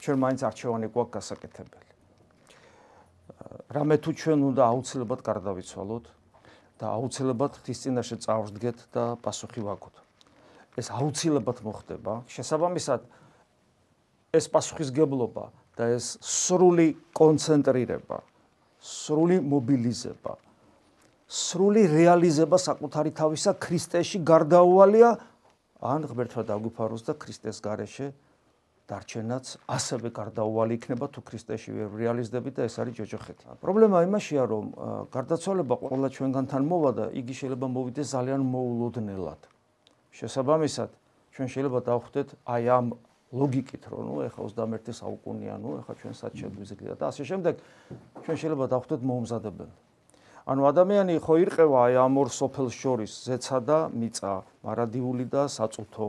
ჩვენ მაინც არჩევანი გვაქვს გასაკეთებელი. რამე თუ ჩვენ უნდა აუცილებლად გარდავიცვალოთ და აუცილებლად ღვთის წინაშე წავსდგეთ და პასუხი ვაგოთ. ეს აუცილებლად მოხდება. შესაბამისად ეს პასუხისგებლობა და ეს სრული კონცენტრირება, სრული მობილიზება, სრული რეალიზება საკუთარი თავისა ქრისტეში გარდაუვალია, ან ღმერთმა დაგვიფაროს და ქრისტეს გარეშე დარჩენაც ასევე გარდაუვალი იქნება თუ ქრისტეში ვერ რეალიზდებით და ეს არის ჯოჯოხეთი. პრობლემა იმაშია, რომ გარდაცვალება ყველა ჩვენგანთან მოვა და იგი შეიძლება მოვიდეს ძალიან მოულოდნელად. შესაბამისად, ჩვენ შეიძლება დავხვდეთ აი ამ ლოგიკით, რომ ეხა 21 საუკუნეა, ეხა ჩვენ სად შეგვიძლია და ასე შემდეგ, ჩვენ შეიძლება დავხვდეთ მოუმზადებელი. ანუ ადამიანი ხო ირყევა აი ამ ორ სოფელს შორის, ზეცა და მიწა, მარადიული და საწუთო,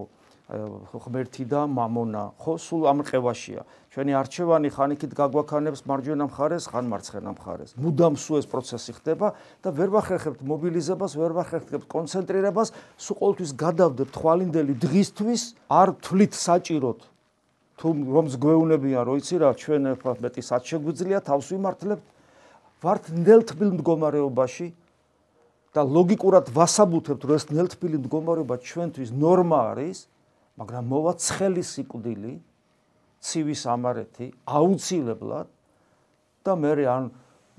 ღმერთი და მამონა, ხო, სულ ამ რყევაშია. ჩვენი არჩევანი ხან იქით გაგვაქანებს მარჯვენა მხარეს, ხან მარცხენა მხარეს. მუდამ სულ ეს პროცესი ხდება და ვერ ვახერხებთ მობილიზებას, ვერ ვახერხებთ კონცენტრირებას, სულ ყოველთვის გადავდებთ თვალინდელი დღისთვის, არ თვლით საჭიროდ თუ რომს გვეუბნებიან, რომ იცი რა, ჩვენ ახლა მეტი სად შეგვიძლია თავს ვიმართლებთ, ვართ ნელთბილ მდგომარეობაში და ლოგიკურად ვასაბუთებთ, რომ ეს ნელთბილი მდგომარეობა ჩვენთვის ნორმა არის, მაგრამ მოვა ცხელი სიკვდილი, ცივის ამარეთი, აუცილებლად და მე ან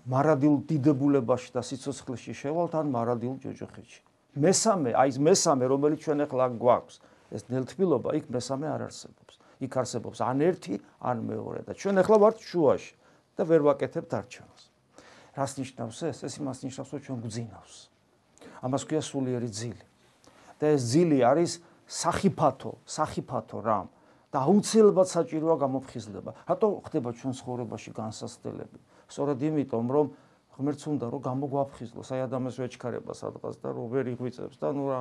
მარადილ დიდებულებაში და სიცოცხლეში შევალთ, ან მარადილ ჯოჯოხეთში. მესამე, აი ეს მესამე, რომელიც ჩვენ ახლა გვაქვს, ეს ნელთბილობა, იქ მესამე არ არსებობს. იქ არსებობს ან ერთი, ან მეორე და ჩვენ ახლა ვართ შუაში და ვერ ვაკეთებთ არჩევანს. რას ნიშნავს ეს? ეს იმას ნიშნავს, რომ ჩვენ გვძინავს. ამას ქვია სულიერი ძილი. და ეს ძილი არის სახიფათო რამ და აუცილებლად საჭიროა გამოფხიზლება. რატო ხდება ჩვენ ცხოვრებაში განსასწრებელი? სწორედ იმიტომ, რომ ღმერთს უნდა რომ გამოგვაფხიზლოს, აი ადამიანს ვეჩქარება სადღაც და რომ ვერ იღვიწებს და ნუ რა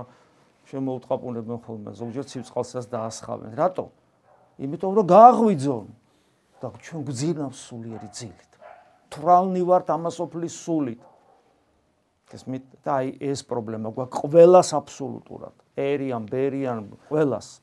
შემოუტყაპუნებენ ხოლმე, ზოგჯერ ცივწყალსაც დაასხავენ. რატო? იმიტომ რომ გააღვიძონ და ჩვენ გვძინავს სულიერი ძილით. თვრალნი ვართ ამასოფლის სულით. და აი ეს პრობლემა გვაქვს ყველას აბსოლუტურად. ერიან, ბერიან, ყველას.